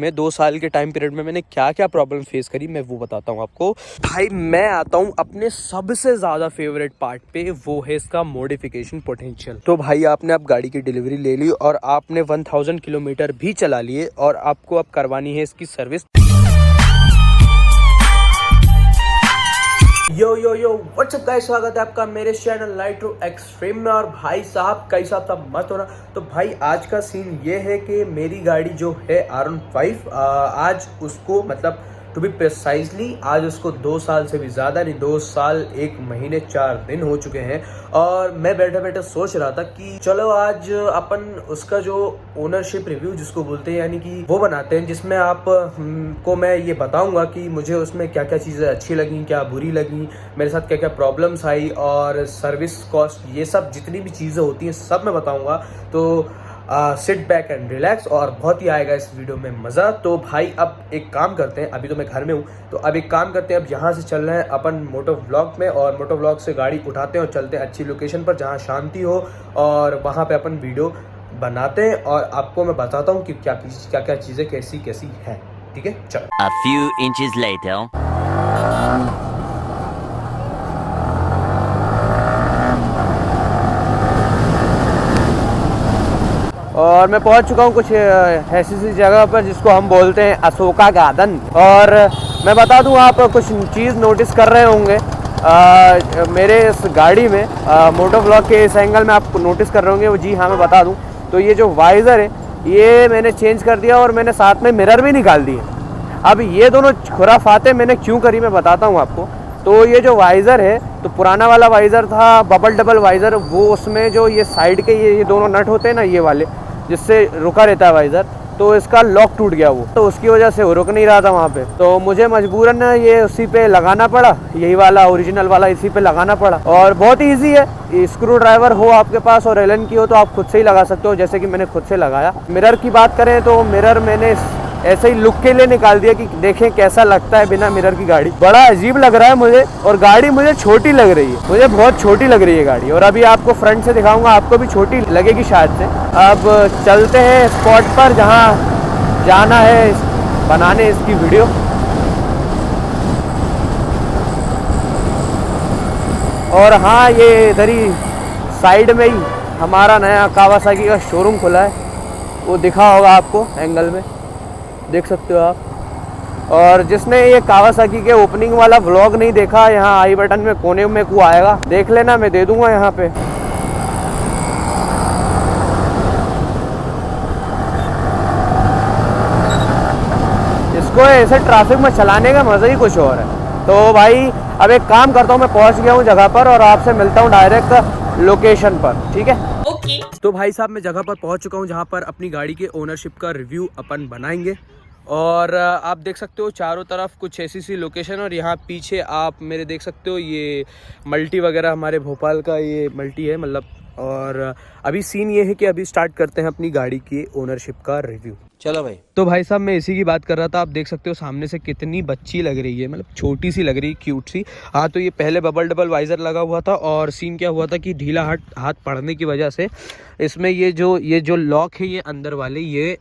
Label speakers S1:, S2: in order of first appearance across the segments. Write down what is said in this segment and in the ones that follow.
S1: मैं 2 साल के टाइम पीरियड में मैंने क्या क्या प्रॉब्लम फेस करी मैं वो बताता हूँ आपको। भाई मैं आता हूँ अपने सबसे ज़्यादा फेवरेट पार्ट पे, वो है इसका मॉडिफिकेशन पोटेंशियल। तो भाई आपने अब गाड़ी की डिलीवरी ले ली और आपने 1000 किलोमीटर भी चला लिए और आपको अब करवानी है इसकी सर्विस। यो यो यो व्हाट्सअप गाइस, स्वागत है आपका मेरे चैनल नाइट्रो एक्सट्रीम में। और भाई साहब कैसा था मत होना। तो भाई आज का सीन ये है कि मेरी गाड़ी जो है R15 आज उसको मतलब टू बी प्रिसाइजली आज उसको 2 साल से भी ज़्यादा नहीं, 2 साल 1 महीने 4 दिन हो चुके हैं। और मैं बैठे बैठे सोच रहा था कि चलो आज अपन उसका जो ओनरशिप रिव्यू जिसको बोलते हैं यानी कि वो बनाते हैं, जिसमें आप को मैं ये बताऊंगा कि मुझे उसमें क्या क्या चीज़ें अच्छी लगी, क्या बुरी लगी, मेरे साथ क्या क्या प्रॉब्लम्स आई और सर्विस कॉस्ट, ये सब जितनी भी चीज़ें होती हैं सब मैं बताऊंगा। तो सिट बैक एंड रिलैक्स और बहुत ही आएगा इस वीडियो में मज़ा। तो भाई अब एक काम करते हैं, अभी तो मैं घर में हूँ, तो अब एक काम करते हैं, अब यहाँ से चल रहे हैं अपन मोटो व्लॉग में और मोटो व्लॉग से गाड़ी उठाते हैं और चलते हैं अच्छी लोकेशन पर जहाँ शांति हो और वहाँ पे अपन वीडियो बनाते हैं और आपको मैं बताता हूँ कि क्या क्या चीज़ें कैसी कैसी हैं। ठीक है, चलो।
S2: A few inches later.
S1: और मैं पहुंच चुका हूं कुछ ऐसी सी जगह पर जिसको हम बोलते हैं अशोका गार्डन। और मैं बता दूं, आप कुछ चीज़ नोटिस कर रहे होंगे मेरे इस गाड़ी में, मोटो व्लॉग के इस एंगल में आप नोटिस कर रहे होंगे। वो जी हाँ, मैं बता दूं तो ये जो वाइज़र है ये मैंने चेंज कर दिया और मैंने साथ में मिरर भी निकाल दिए। अब ये दोनों खुराफाते मैंने क्यों करी मैं बताता हूँ आपको। तो ये जो वाइज़र है, तो पुराना वाला वाइज़र था बबल डबल वाइज़र, वो उसमें जो ये साइड के ये दोनों नट होते हैं ना, ये वाले जिससे रुका रहता है वाइज़र, तो इसका लॉक टूट गया वो, तो उसकी वजह से वो रुक नहीं रहा था वहाँ पे। तो मुझे मजबूरन ये उसी पे लगाना पड़ा, यही वाला ओरिजिनल वाला इसी पे लगाना पड़ा। और बहुत ही ईजी है, स्क्रू ड्राइवर हो आपके पास और एलन की हो तो आप खुद से ही लगा सकते हो, जैसे कि मैंने खुद से लगाया। मिरर की बात करें तो मिरर मैंने ऐसे ही लुक के लिए निकाल दिया कि देखें कैसा लगता है बिना मिरर की गाड़ी। बड़ा अजीब लग रहा है मुझे और गाड़ी मुझे छोटी लग रही है, मुझे बहुत छोटी लग रही है गाड़ी। और अभी आपको फ्रंट से दिखाऊंगा, आपको भी छोटी लगेगी शायद से। अब चलते हैं स्पॉट पर जहां जाना है बनाने इसकी वीडियो। और हाँ, ये इधर ही साइड में ही हमारा नया कावासाकी का शोरूम खुला है, वो दिखा होगा आपको एंगल में, देख सकते हो आप। और जिसने ये कावासाकी के ओपनिंग वाला व्लॉग नहीं देखा, यहाँ आई बटन में कोने में को आएगा, देख लेना, मैं दे दूंगा यहाँ पे। इसको ऐसे ट्रैफिक में चलाने का मज़ा ही कुछ और है। तो भाई अब एक काम करता हूँ, मैं पहुँच गया हूँ जगह पर और आपसे मिलता हूँ डायरेक्ट लोकेशन पर, ठीक है? ओके। तो भाई साहब मैं जगह पर पहुँच चुका हूँ जहाँ पर अपनी गाड़ी के ओनरशिप का रिव्यू अपन बनाएंगे। और आप देख सकते हो चारों तरफ कुछ ऐसी सी लोकेशन, और यहाँ पीछे आप मेरे देख सकते हो ये मल्टी वगैरह, हमारे भोपाल का ये मल्टी है मतलब। और अभी सीन ये है कि अभी स्टार्ट करते हैं अपनी गाड़ी की ओनरशिप का रिव्यू। चलो भाई। तो भाई साहब मैं इसी की बात कर रहा था, आप देख सकते हो सामने से कितनी बच्ची लग रही है, मतलब छोटी सी लग रही है, क्यूट सी। हाँ, तो ये पहले बबल डबल वाइज़र लगा हुआ था और सीन क्या हुआ था कि ढीला हाथ पड़ने की वजह से इसमें ये जो लॉक है ये अंदर वाले ये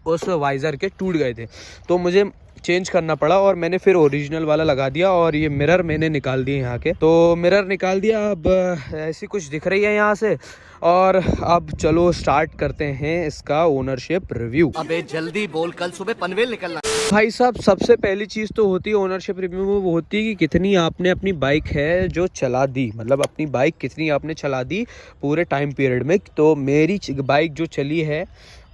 S1: उस वाइज़र के टूट गए थे, तो मुझे चेंज करना पड़ा और मैंने फिर ओरिजिनल वाला लगा दिया। और ये मिरर मैंने निकाल दिए यहाँ के, तो मिरर निकाल दिया। अब ऐसी कुछ दिख रही है यहाँ से। और अब चलो स्टार्ट करते हैं इसका ओनरशिप रिव्यू।
S3: अबे जल्दी बोल, कल सुबह पनवेल निकलना।
S1: भाई साहब सबसे पहली चीज़ तो होती है ओनरशिप रिव्यू में, वो होती है कि कितनी आपने अपनी बाइक है जो चला दी, मतलब अपनी बाइक कितनी आपने चला दी पूरे टाइम पीरियड में। तो मेरी बाइक जो चली है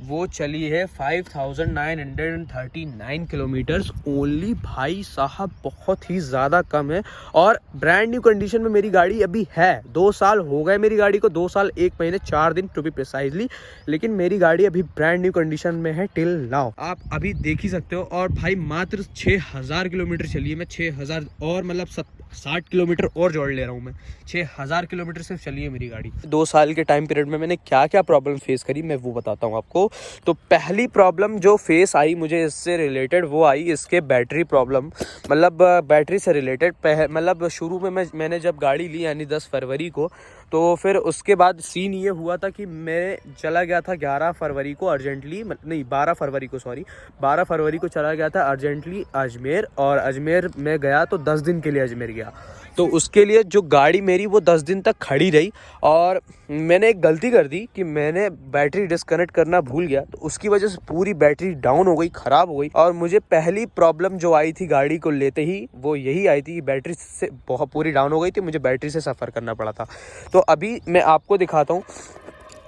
S1: वो चली है 5939 किलोमीटर्स ओनली। भाई साहब बहुत ही ज़्यादा कम है और ब्रांड न्यू कंडीशन में मेरी गाड़ी अभी है। 2 साल हो गए मेरी गाड़ी को, 2 साल 1 महीने 4 दिन टू बी प्रिसाइजली, लेकिन मेरी गाड़ी अभी ब्रांड न्यू कंडीशन में है टिल नाउ, आप अभी देख ही सकते हो। और भाई मात्र 6000 किलोमीटर चली है, मैं 6000 और मतलब 60 किलोमीटर और जोड़ ले रहा हूँ मैं, 6000 किलोमीटर सिर्फ चली है मेरी गाड़ी। 2 साल के टाइम पीरियड में मैंने क्या क्या प्रॉब्लम फेस करी मैं वो बताता हूँ आपको। तो पहली प्रॉब्लम जो फेस आई मुझे इससे रिलेटेड वो आई इसके बैटरी प्रॉब्लम, मतलब बैटरी से रिलेटेड। मतलब शुरू में मैंने जब गाड़ी ली यानी 10 फरवरी को, तो फिर उसके बाद सीन ये हुआ था कि मैं चला गया था 11 फरवरी को अर्जेंटली, नहीं 12 फरवरी को, सॉरी 12 फरवरी को चला गया था अर्जेंटली अजमेर। और अजमेर में गया तो 10 दिन के लिए अजमेर गया। तो उसके लिए जो गाड़ी मेरी वो 10 दिन तक खड़ी रही। और मैंने एक गलती कर दी कि मैंने बैटरी डिस्कनेक्ट करना भूल गया, तो उसकी वजह से पूरी बैटरी डाउन हो गई, ख़राब हो गई। और मुझे पहली प्रॉब्लम जो आई थी गाड़ी को लेते ही वो यही आई थी कि बैटरी से बहुत पूरी डाउन हो गई थी, मुझे बैटरी से सफ़र करना पड़ा था। तो अभी मैं आपको दिखाता हूँ।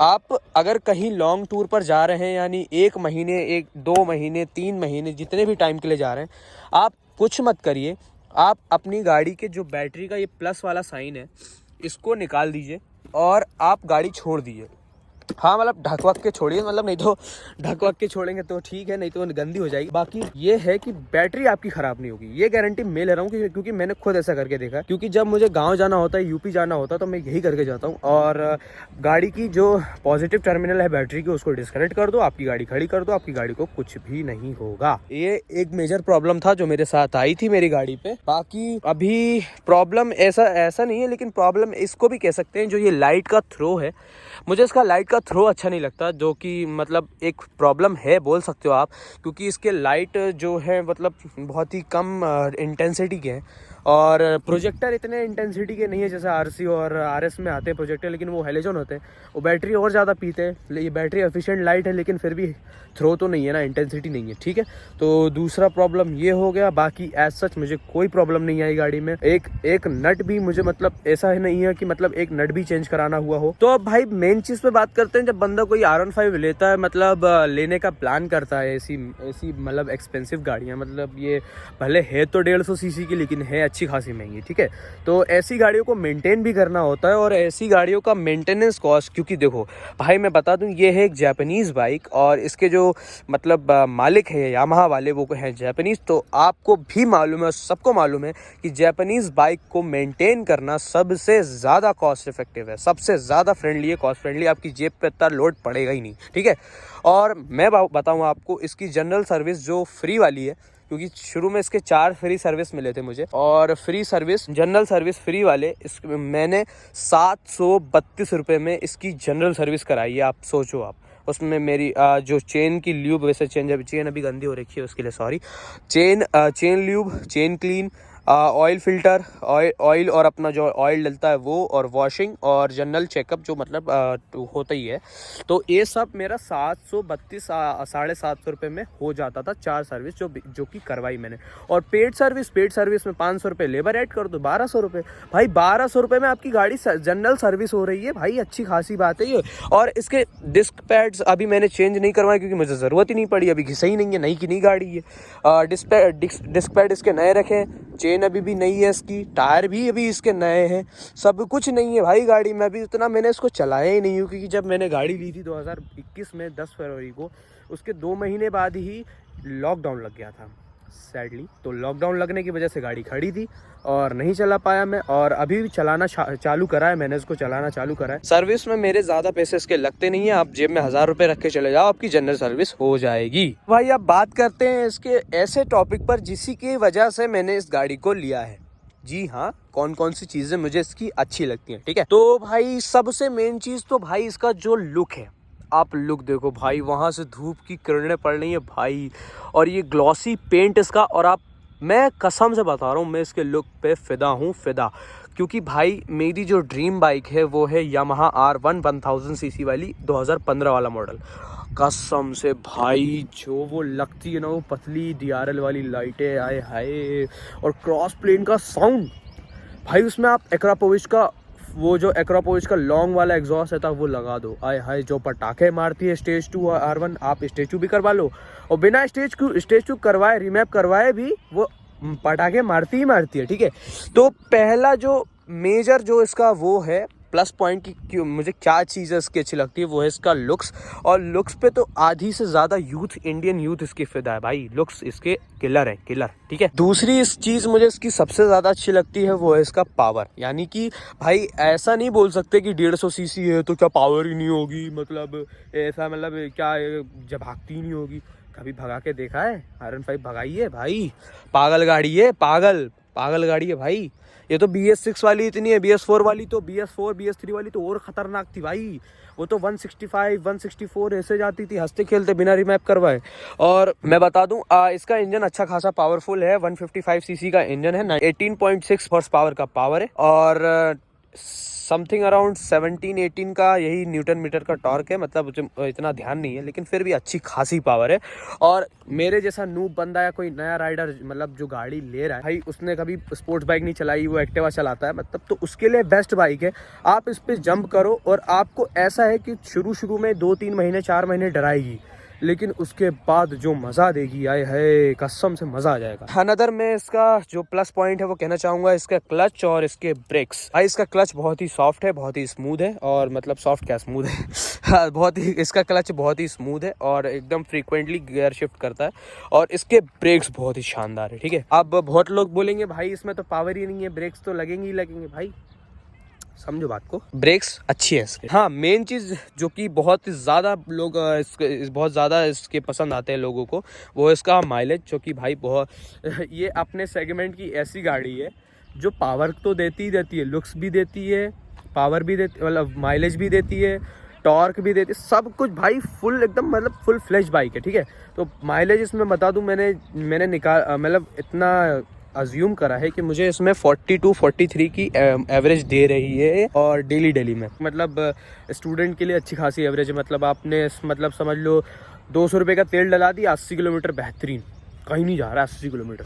S1: आप अगर कहीं लॉन्ग टूर पर जा रहे हैं, यानी 1 महीने, 1-2 महीने, 3 महीने, जितने भी टाइम के लिए जा रहे हैं, आप कुछ मत करिए। आप अपनी गाड़ी के जो बैटरी का ये प्लस वाला साइन है इसको निकाल दीजिए और आप गाड़ी छोड़ दीजिए। हाँ मतलब ढक वक के छोड़िए, मतलब नहीं तो ढक वक के छोड़ेंगे तो ठीक है, नहीं तो गंदी हो जाएगी। बाकी ये है कि बैटरी आपकी ख़राब नहीं होगी, ये गारंटी मैं ले रहा हूँ क्योंकि मैंने खुद ऐसा करके देखा है। क्योंकि जब मुझे गांव जाना होता है, यूपी जाना होता है, तो मैं यही करके जाता हूँ। और गाड़ी की जो पॉजिटिव टर्मिनल है बैटरी की उसको डिस्कनेक्ट कर दो, आपकी गाड़ी खड़ी कर दो, आपकी गाड़ी को कुछ भी नहीं होगा। ये एक मेजर प्रॉब्लम था जो मेरे साथ आई थी मेरी गाड़ी पे। बाकी अभी प्रॉब्लम ऐसा नहीं है, लेकिन प्रॉब्लम इसको भी कह सकते हैं, जो ये लाइट का थ्रो है, मुझे इसका लाइट का थ्रो अच्छा नहीं लगता, जो कि मतलब एक प्रॉब्लम है बोल सकते हो आप। क्योंकि इसके लाइट जो है मतलब बहुत ही कम इंटेंसिटी के हैं और प्रोजेक्टर इतने इंटेंसिटी के नहीं है जैसे आरसी और आरएस में आते हैं प्रोजेक्टर, लेकिन वो हेलोजन होते हैं, वो बैटरी और ज़्यादा पीते हैं। ये बैटरी एफिशिएंट लाइट है, लेकिन फिर भी थ्रो तो नहीं है ना, इंटेंसिटी नहीं है, ठीक है। तो दूसरा प्रॉब्लम ये हो गया। बाकी एज सच मुझे कोई प्रॉब्लम नहीं आई गाड़ी में। एक नट भी मुझे मतलब ऐसा नहीं है कि मतलब एक नट भी चेंज कराना हुआ हो। तो अब भाई मेन चीज़ पे बात करते हैं। जब बंदा कोई R15 लेता है, मतलब लेने का प्लान करता है, ऐसी मतलब एक्सपेंसिव गाड़ियाँ, मतलब ये भले है तो 150 सीसी की, लेकिन है अच्छी खासी महंगी, ठीक है। तो ऐसी गाड़ियों को मेंटेन भी करना होता है, और ऐसी गाड़ियों का मेंटेनेंस कॉस्ट, क्योंकि देखो भाई मैं बता दूं, ये है एक जापानीज़ बाइक और इसके जो मतलब मालिक है यामाहा वाले, वो हैं जापानीज़। तो आपको भी मालूम है, सबको मालूम है कि जापानीज़ बाइक को मेंटेन करना सबसे ज़्यादा कॉस्ट इफेक्टिव है, सबसे ज़्यादा फ्रेंडली है, कॉस्ट फ्रेंडली। आपकी जेब पे इतना लोड पड़ेगा ही नहीं, ठीक है। और मैं बताऊँ आपको, इसकी जनरल सर्विस जो फ्री वाली है, क्योंकि शुरू में इसके 4 फ्री सर्विस मिले थे मुझे, और free service, general service free वाले मैंने 732 रुपये में इसकी जनरल सर्विस कराई है। आप सोचो, आप उसमें मेरी जो चेन की ल्यूब, वैसे चेन अभी गंदी हो रखी है, उसके लिए sorry, chain lube, chain clean, oil filter, oil और अपना जो ऑयल डलता है वो, और वॉशिंग और जनरल चेकअप जो मतलब होता ही है। तो ये सब मेरा 732 750 रुपये में हो जाता था, 4 सर्विस जो कि करवाई मैंने। और पेड सर्विस में 500 रुपये लेबर ऐड कर दो, 1200 रुपये। भाई 1200 रुपये में आपकी गाड़ी जनरल सर्विस हो रही है भाई, अच्छी खासी बात है ये। और इसके डिस्क पैड्स अभी मैंने चेंज नहीं करवाए क्योंकि मुझे ज़रूरत ही नहीं पड़ी, अभी घिसा ही नहीं है, नई की नई गाड़ी है। डिस्क पैड इसके नए रखे, चेन अभी भी नई है इसकी, टायर भी अभी इसके नए हैं, सब कुछ नहीं है भाई गाड़ी में। अभी इतना मैंने इसको चलाया ही नहीं हूँ, क्योंकि जब मैंने गाड़ी ली थी 2021 में 10 फरवरी को, उसके 2 महीने बाद ही लॉकडाउन लग गया था सैडली। तो लॉकडाउन लगने की वजह से गाड़ी खड़ी थी और नहीं चला पाया मैं, और अभी भी चलाना चालू करा है मैंने, इसको चलाना चालू करा है। सर्विस में मेरे ज़्यादा पैसे इसके लगते नहीं है, आप जेब में 1000 रुपये रख के चले जाओ, आपकी जनरल सर्विस हो जाएगी। भाई अब बात करते हैं इसके ऐसे टॉपिक पर जिसी की वजह से मैंने इस गाड़ी को लिया है। जी हाँ, कौन कौन सी चीज़ें मुझे इसकी अच्छी लगती हैं, ठीक है। तो भाई सबसे मेन चीज़ तो भाई इसका जो लुक है, आप लुक देखो भाई, वहाँ से धूप की किरणें पड़ रही है भाई, और ये ग्लॉसी पेंट इसका, और मैं कसम से बता रहा हूँ, मैं इसके लुक पे फ़िदा हूँ, फ़िदा। क्योंकि भाई मेरी जो ड्रीम बाइक है वो है यामाहा R1 1000 सीसी वाली 2015 वाला मॉडल। कसम से भाई जो वो लगती है ना, वो पतली DRL वाली लाइटें, आए हाय, और क्रॉस प्लेन का साउंड भाई, उसमें आप एक्रापोविच का लॉन्ग वाला एग्जॉस्ट रहता है वो लगा दो, आए हाय, जो पटाखे मारती है स्टेज 2 R1, आप स्टेज 2 भी करवा लो, और बिना स्टेज 2 करवाए, रीमैप करवाए भी वो पटाखे मारती ही मारती है, ठीक है। तो पहला जो मेजर जो इसका वो है प्लस पॉइंट की मुझे क्या चीज़ इसकी अच्छी लगती है, वो है इसका लुक्स। और लुक्स पे तो आधी से ज़्यादा इंडियन यूथ इसकी फिदा है भाई, लुक्स इसके किलर है, किलर, ठीक है। दूसरी इस चीज़ मुझे इसकी सबसे ज़्यादा अच्छी लगती है वो है इसका पावर। यानी कि भाई ऐसा नहीं बोल सकते कि 150 सीसी है तो क्या पावर ही नहीं होगी, मतलब ऐसा, मतलब क्या जब भागती ही नहीं होगी। कभी भगा के देखा है? R15 भगाइए भाई, पागल गाड़ी है, पागल। पागल गाड़ी है भाई। ये तो BS6 वाली इतनी है, BS4 वाली तो BS4 BS3 वाली तो और खतरनाक थी भाई। वो तो 165 164 ऐसे जाती थी हंसते खेलते बिना रिमैप करवाए। और मैं बता दूं इसका इंजन अच्छा खासा पावरफुल है। 155 सीसी का इंजन है, 18.6 हॉर्स पावर का पावर है और समथिंग अराउंड 17-18 का यही न्यूटन मीटर का टॉर्क है। मतलब मुझे इतना ध्यान नहीं है लेकिन फिर भी अच्छी खासी पावर है। और मेरे जैसा नूब बंदा या कोई नया राइडर मतलब जो गाड़ी ले रहा है भाई, उसने कभी स्पोर्ट्स बाइक नहीं चलाई, वो एक्टिवा चलाता है मतलब, तो उसके लिए बेस्ट बाइक है। आप इस पे जंप करो और आपको ऐसा है कि शुरू में 2-3 महीने 4 महीने डराएगी, लेकिन उसके बाद जो मज़ा देगी, आए है कसम से मज़ा आ जाएगा। अनदर मैं इसका जो प्लस पॉइंट है वो कहना चाहूँगा इसका क्लच और इसके ब्रेक्स। भाई इसका क्लच बहुत ही सॉफ्ट है, बहुत ही स्मूथ है। और मतलब सॉफ्ट क्या स्मूथ है हाँ, बहुत ही इसका क्लच बहुत ही स्मूथ है और एकदम फ्रीक्वेंटली गियर शिफ्ट करता है। और इसके ब्रेक्स बहुत ही शानदार है। ठीक है, अब बहुत लोग बोलेंगे भाई इसमें तो पावर ही नहीं है, ब्रेक्स तो लगेंगे ही लगेंगे। भाई समझो बात को, ब्रेक्स अच्छी है इसके। हाँ, मेन चीज जो कि बहुत ज़्यादा लोग बहुत ज़्यादा इसके पसंद आते हैं लोगों को, वो इसका माइलेज, जो कि भाई बहुत ये अपने सेगमेंट की ऐसी गाड़ी है जो पावर तो देती ही देती है, लुक्स भी देती है, पावर भी देती, मतलब माइलेज भी देती है, टॉर्क भी देती है, सब कुछ भाई फुल एकदम मतलब फुल फ्लैश बाइक है। ठीक है, तो माइलेज इसमें बता दूं, मैंने निकाल मतलब इतना अज्यूम करा है कि मुझे इसमें 42-43 की एवरेज दे रही है। और डेली में मतलब स्टूडेंट के लिए अच्छी खासी एवरेज है। मतलब आपने मतलब समझ लो 200 रुपये का तेल डला दिया, 80 किलोमीटर बेहतरीन, कहीं नहीं जा रहा 80 किलोमीटर।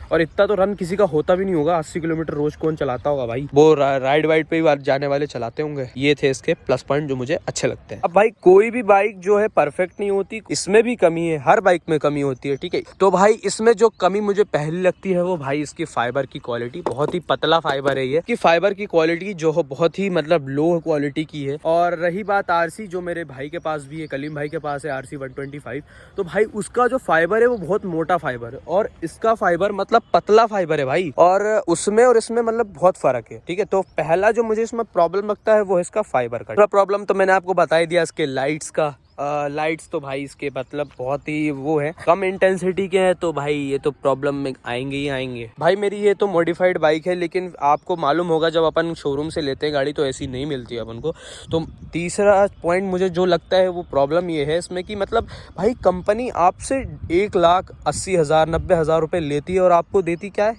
S1: और इतना तो रन किसी का होता भी नहीं होगा, 80 किलोमीटर रोज कौन चलाता होगा भाई, वो राइड वाइड पे ही जाने वाले चलाते होंगे। ये थे इसके प्लस पॉइंट जो मुझे अच्छे लगते हैं। अब भाई कोई भी बाइक जो है परफेक्ट नहीं होती, इसमें भी कमी है, हर बाइक में कमी होती है। ठीक है, तो भाई इसमें जो कमी मुझे पहली लगती है वो भाई इसकी फाइबर की क्वालिटी, बहुत ही पतला फाइबर है ये, कि फाइबर की क्वालिटी जो है बहुत ही मतलब लो क्वालिटी की है। और रही बात आरसी, जो मेरे भाई के पास भी है, कलीम भाई के पास है RC 125, तो भाई उसका जो फाइबर है वो बहुत मोटा फाइबर है और इसका फाइबर मतलब पतला फाइबर है भाई। और उसमें और इसमें मतलब बहुत फर्क है। ठीक है, तो पहला जो मुझे इसमें प्रॉब्लम लगता है वो है इसका फाइबर का। प्रॉब्लम तो मैंने आपको बता ही दिया, इसके लाइट्स का। लाइट्स तो भाई इसके मतलब बहुत ही वो है, कम इंटेंसिटी के हैं, तो भाई ये तो प्रॉब्लम में आएंगे ही आएंगे। भाई मेरी ये तो मॉडिफाइड बाइक है, लेकिन आपको मालूम होगा जब अपन शोरूम से लेते हैं गाड़ी तो ऐसी नहीं मिलती है अपन को। तो तीसरा पॉइंट मुझे जो लगता है वो प्रॉब्लम ये है इसमें कि मतलब भाई कंपनी आपसे 1,80,000 90,000 रुपये लेती है और आपको देती क्या है,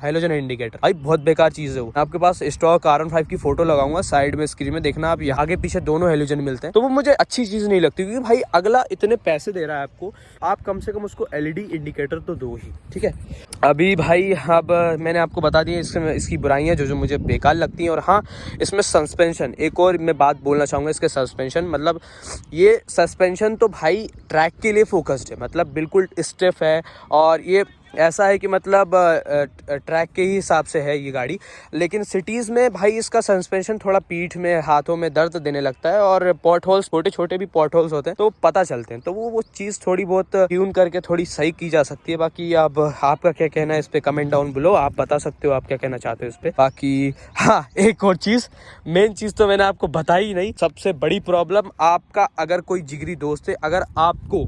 S1: हेलोजन इंडिकेटर। भाई बहुत बेकार चीज है वो। आपके पास स्टॉक R15 की फोटो लगाऊंगा साइड में स्क्रीन में, देखना आप, यहाँ आगे पीछे दोनों हेलोजन मिलते हैं। तो वो मुझे अच्छी चीज नहीं लगती, क्योंकि भाई अगला इतने पैसे दे रहा है आपको, आप कम से कम उसको LED इंडिकेटर तो दो ही। ठीक है, अभी भाई अब मैंने आपको बता दिया इसकी बुराइयां जो मुझे बेकार लगती हैं। और हाँ, इसमें सस्पेंशन, एक और मैं बात बोलना चाहूँगा इसके सस्पेंशन, मतलब ये सस्पेंशन तो भाई ट्रैक के लिए फोकस्ड है, मतलब बिल्कुल स्टिफ है। और ये ऐसा है कि मतलब ट्रैक के ही हिसाब से है ये गाड़ी, लेकिन सिटीज़ में भाई इसका सस्पेंशन थोड़ा पीठ में हाथों में दर्द देने लगता है। और पॉट होल्स, छोटे छोटे भी पॉट होल्स होते हैं तो पता चलते हैं, तो वो चीज़ थोड़ी बहुत ट्यून करके थोड़ी सही की जा सकती है। बाकी अब आपका क्या कहना है इस पर कमेंट डाउन बिलो, आप बता सकते हो आप क्या कहना चाहते हो इस पर। बाकी हाँ, एक और चीज़, मेन चीज़ तो मैंने आपको बताई ही नहीं, सबसे बड़ी प्रॉब्लम, आपका अगर कोई जिगरी दोस्त है, अगर आपको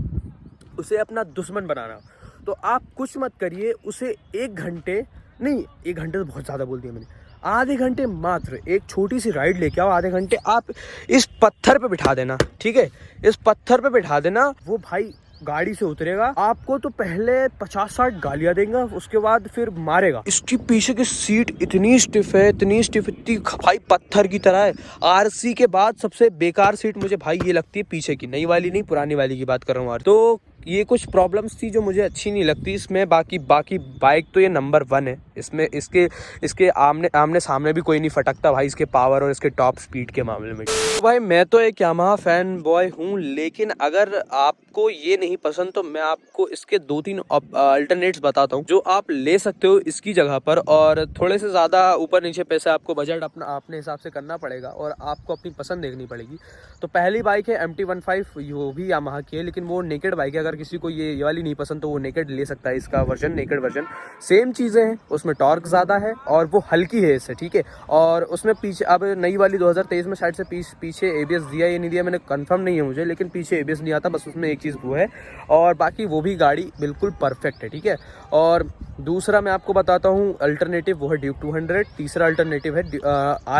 S1: उसे अपना दुश्मन बनाना, तो आप कुछ मत करिए, उसे 1 घंटे नहीं, 1 घंटे तो बहुत ज़्यादा बोल दिया मैंने, आधे घंटे मात्र एक छोटी सी राइड लेके आओ, आधे घंटे आप इस पत्थर पे बिठा देना। ठीक है, इस पत्थर पे बिठा देना, वो भाई गाड़ी से उतरेगा, आपको तो पहले 50-60 गालियां देगा, उसके बाद फिर मारेगा। इसकी पीछे की सीट इतनी स्टिफ है, इतनी भाई पत्थर की तरह है। RC के बाद सबसे बेकार सीट मुझे भाई ये लगती है पीछे की, नई वाली नहीं पुरानी वाली की बात कर रहा हूँ। तो ये कुछ प्रॉब्लम्स थी जो मुझे अच्छी नहीं लगती इसमें। बाकी बाइक तो ये नंबर 1 है इसमें। इसके आमने सामने भी कोई नहीं फटकता भाई, इसके पावर और इसके टॉप स्पीड के मामले में। तो भाई मैं तो एक यामाहा फैन बॉय हूँ, लेकिन अगर आपको ये नहीं पसंद तो मैं आपको इसके 2-3 अल्टरनेट्स बताता हूँ जो आप ले सकते हो इसकी जगह पर। और थोड़े से ज़्यादा ऊपर नीचे पैसे आपको बजट अपने हिसाब से करना पड़ेगा और आपको अपनी पसंद देखनी पड़ेगी। तो पहली बाइक है MT-15, वो भी यामाहा की है, लेकिन वो नेकेड बाइक है। अगर अगर किसी को ये वाली नहीं पसंद तो वो नेकेड ले सकता है, इसका वर्जन नेकेड वर्जन। सेम चीज़ें हैं, उसमें टॉर्क ज़्यादा है और वो हल्की है इससे, ठीक है। और उसमें पीछे अब नई वाली 2023 में शायद से पीछे ABS दिया या नहीं दिया मैंने कंफर्म नहीं है मुझे, लेकिन पीछे ABS नहीं आता, बस उसमें एक चीज़ वो है। और बाकी वो भी गाड़ी बिल्कुल परफेक्ट है, ठीक है। और दूसरा मैं आपको बताता हूँ अल्टरनेटिव, वो है ड्यूक 200। तीसरा अल्टरनेटिव है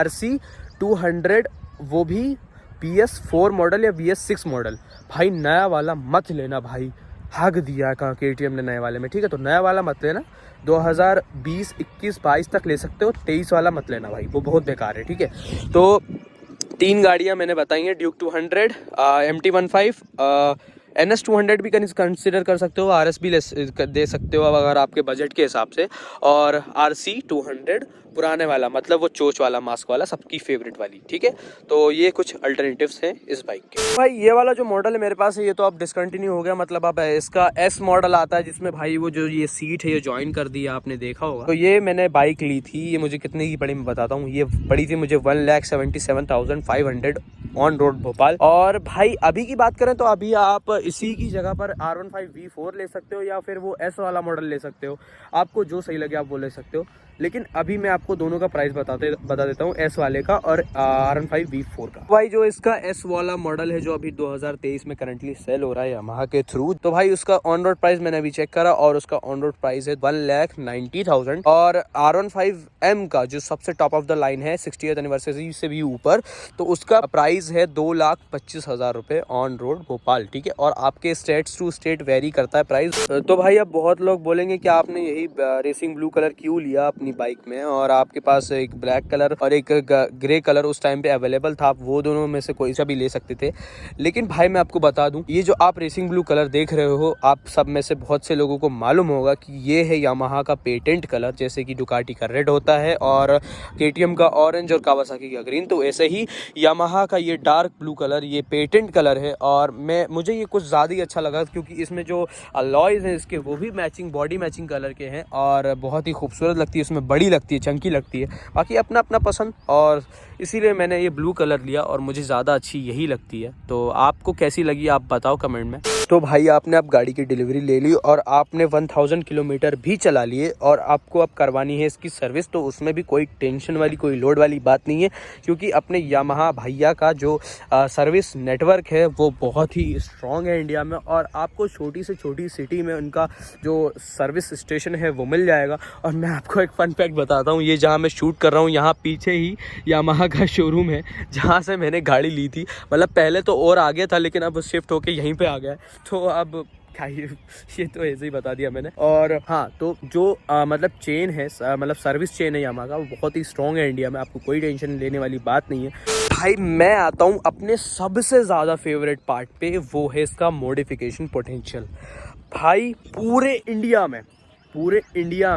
S1: RC 200, वो भी PS4 मॉडल या BS6 मॉडल। भाई नया वाला मत लेना भाई, हग दिया का KTM ने नए वाले में, ठीक है। तो नया वाला मत लेना, 2020, 21, 22 तक ले सकते हो, 23 वाला मत लेना भाई, वो बहुत बेकार है, ठीक है। तो 3 गाड़ियाँ मैंने बताई हैं, ड्यूक 200, MT-15, NS 200 भी कंसिडर कर सकते हो, RS भी दे सकते हो अगर आपके बजट के हिसाब से, और RC 200 पुराने वाला, मतलब वो चोच वाला मास्क वाला, सबकी फेवरेट वाली, ठीक है। तो ये कुछ अल्टरनेटिव्स हैं इस बाइक के। भाई ये वाला जो मॉडल है मेरे पास है, ये तो अब डिसकंटिन्यू हो गया, मतलब अब इसका S मॉडल आता है, जिसमें भाई वो जो ये सीट है ये ज्वाइन कर दी है, आपने देखा होगा। तो ये मैंने बाइक ली थी, ये मुझे कितने की पड़ी मैं बताता हूँ। ये पड़ी थी मुझे 1,77,500 ऑन रोड भोपाल। और भाई अभी की बात करें तो अभी आप इसी की जगह पर R15 V4 ले सकते हो, या फिर वो S वाला मॉडल ले सकते हो, आपको जो सही लगे आप वो ले सकते हो। लेकिन अभी मैं आपको दोनों का प्राइस बता देता हूँ, S वाले का और R15 V4 का। भाई जो इसका S वाला मॉडल है, जो अभी 2023 में करंटली सेल हो रहा है यामाहा के थ्रू, तो भाई उसका ऑन रोड प्राइस मैंने अभी चेक करा और उसका ऑन रोड प्राइस है 1,90,000। और R15M का जो सबसे टॉप ऑफ द लाइन है 60th एनिवर्सरी से भी ऊपर, तो उसका प्राइस है 2,25,000 रुपए ऑन रोड भोपाल, ठीक है। और आपके स्टेट्स टू स्टेट वेरी करता है प्राइस। तो भाई अब बहुत लोग बोलेंगे कि आपने यही रेसिंग ब्लू कलर क्यों लिया अपनी बाइक में, और आपके पास एक ब्लैक कलर और एक ग्रे कलर उस टाइम पे अवेलेबल था, आप वो दोनों में से कोई सा भी ले सकते थे। लेकिन भाई मैं आपको बता दूं, ये जो आप रेसिंग ब्लू कलर देख रहे हो, आप सब में से बहुत से लोगों को मालूम होगा कि ये है यामाहा का पेटेंट कलर, जैसे कि डुकाटी का रेड होता है और KTM का ऑरेंज और कावासाकी का ग्रीन। तो ऐसे ही यामाहा का ये डार्क ब्लू कलर ये पेटेंट कलर है, और मुझे ये कुछ ज़्यादा ही अच्छा लगा, क्योंकि इसमें जो अलॉयज हैं इसके वो भी मैचिंग, बॉडी मैचिंग कलर के हैं, और बहुत ही खूबसूरत लगती है, इसमें बड़ी लगती है, चंकी लगती है। बाकी अपना अपना पसंद, और इसीलिए मैंने ये ब्लू कलर लिया और मुझे ज़्यादा अच्छी यही लगती है। तो आपको कैसी लगी आप बताओ कमेंट में। तो भाई आपने अब गाड़ी की डिलीवरी ले ली और आपने 1000 किलोमीटर भी चला लिए, और आपको अब करवानी है इसकी सर्विस। तो उसमें भी कोई टेंशन वाली, कोई लोड वाली बात नहीं है, क्योंकि अपने यामाहा भैया का जो सर्विस नेटवर्क है वो बहुत ही स्ट्रॉन्ग है इंडिया में, और आपको छोटी से छोटी सिटी में उनका जो सर्विस स्टेशन है वो मिल जाएगा। और मैं आपको एक फन फैक्ट बताता हूँ, ये जहाँ मैं शूट कर रहा हूँ यहाँ पीछे ही यामाहा का शोरूम है, जहाँ से मैंने गाड़ी ली थी। मतलब पहले तो और आगे था, लेकिन अब शिफ्ट होके यहीं पे आ गया। तो अब क्या ये तो ऐसे ही बता दिया मैंने। और हाँ, तो जो मतलब चेन है, मतलब सर्विस चेन है यामाहा का, वो बहुत ही स्ट्रॉन्ग है इंडिया में, आपको कोई टेंशन लेने वाली बात नहीं है। भाई मैं आता हूँ अपने सबसे ज़्यादा फेवरेट पार्ट पे, वो है इसका मॉडिफिकेशन पोटेंशियल। भाई पूरे इंडिया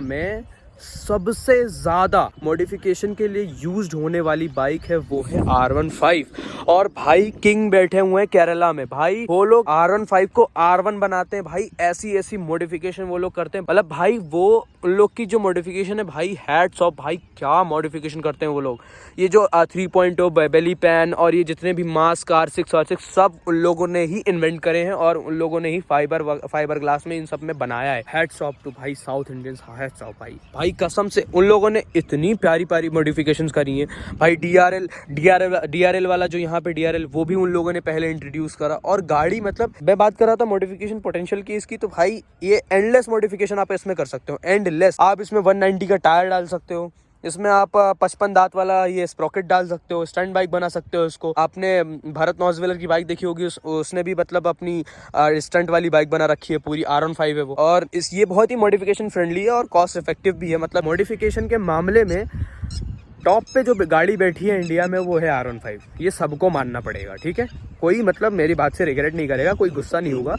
S1: में सबसे ज़्यादा मॉडिफिकेशन के लिए यूज्ड होने वाली बाइक है वो है R15। और भाई किंग बैठे हुए हैं केरला में, भाई वो लोग R15 को R1 बनाते हैं। भाई ऐसी मॉडिफिकेशन वो लोग करते हैं, मतलब भाई वो उन लोग की जो मॉडिफिकेशन है भाई, हैट्स ऑफ, भाई क्या मॉडिफिकेशन करते हैं वो लोग। ये जो 3.0 बेली पैन और ये जितने भी मास्क R6 सब उन लोगों ने ही इन्वेंट करे हैं, और उन लोगों ने ही फाइबर ग्लास में इन सब में बनाया है। हैट्स ऑफ टू भाई साउथ इंडियंस, हैट्स ऑफ भाई कसम से उन लोगों ने इतनी प्यारी मॉडिफिकेशंस करी हैं भाई। DRL वाला जो यहाँ पे DRL, वो भी उन लोगों ने पहले इंट्रोड्यूस करा। और गाड़ी, मतलब मैं बात कर रहा था मॉडिफिकेशन पोटेंशियल की इसकी, तो भाई ये एंडलेस मॉडिफिकेशन आप इसमें कर सकते हो, एंडलेस। आप इसमें 190 का टायर डाल सकते हो, इसमें आप 55 दांत वाला ये स्प्रॉकेट डाल सकते हो, स्टंट बाइक बना सकते हो इसको। आपने भारत नॉजवेलर की बाइक देखी होगी, उसने भी मतलब अपनी स्टंट वाली बाइक बना रखी है, पूरी R15 है वो। और ये बहुत ही मॉडिफिकेशन फ्रेंडली है और कॉस्ट इफेक्टिव भी है। मतलब मॉडिफिकेशन के मामले में टॉप पे जो गाड़ी बैठी है इंडिया में वो है R15, ये सबको मानना पड़ेगा, ठीक है। कोई मतलब मेरी बात से रिग्रेट नहीं करेगा, कोई गुस्सा नहीं होगा।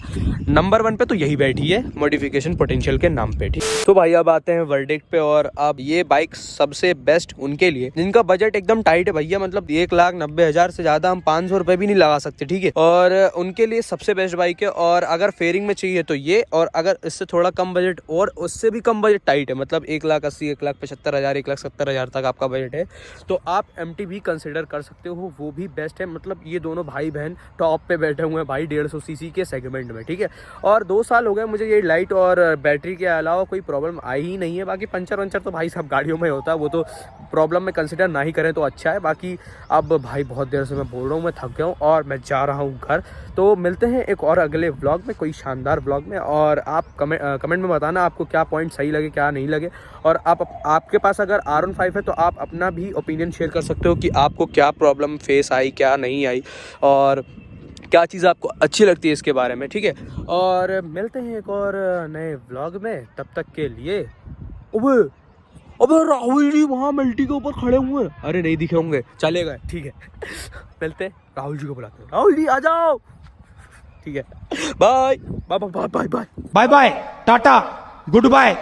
S1: नंबर 1 पे तो यही बैठी है मॉडिफिकेशन पोटेंशियल के नाम पे, ठीक। तो भाई अब आते हैं वर्डिक्ट पे, और अब ये बाइक सबसे बेस्ट उनके लिए जिनका बजट एकदम टाइट है भैया, मतलब 1,90,000 से ज्यादा हम 500 रुपए भी नहीं लगा सकते, ठीक है। और उनके लिए सबसे बेस्ट बाइक है। और अगर फेयरिंग में चाहिए तो ये, और अगर इससे थोड़ा कम बजट और उससे भी कम बजट टाइट है, मतलब 1,80,000, 1,75,000, 1,70,000 तक आपका बजट बजट है तो आप MT भी कंसिडर कर सकते हो, वो भी बेस्ट है। मतलब ये दोनों भाई बहन टॉप पे बैठे हुए हैं भाई 150 सीसी के सेगमेंट में, ठीक है। और 2 साल हो गए मुझे ये लाइट और बैटरी के अलावा कोई प्रॉब्लम आई ही नहीं है। बाकी पंचर वंचर तो भाई सब गाड़ियों में होता है, वो तो प्रॉब्लम में कंसिडर ना ही करें तो अच्छा है। बाकी अब भाई बहुत देर से मैं बोल रहा हूँ, मैं थक गया हूँ और मैं जा रहा हूँ घर। तो मिलते हैं एक और अगले व्लॉग में, कोई शानदार व्लॉग में। और आप कमेंट में बताना आपको क्या पॉइंट सही लगे क्या नहीं लगे। और आपके पास अगर R15 है तो आप अपना भी ओपिनियन शेयर कर सकते हो कि आपको क्या प्रॉब्लम फेस आई, क्या नहीं आई, और क्या चीज़ आपको अच्छी लगती है इसके बारे में, ठीक है। और मिलते हैं एक और नए व्लॉग में, तब तक के लिए। अबे राहुल जी वहाँ मल्टी के ऊपर खड़े हुए हैं। अरे नहीं दिखे होंगे, चलेगा, ठीक है। मिलते हैं, राहुल जी को बुलाते हैं। राहुल जी आ जाओ, ठीक है। Bye bye bye bye bye
S4: bye bye, tata, good bye.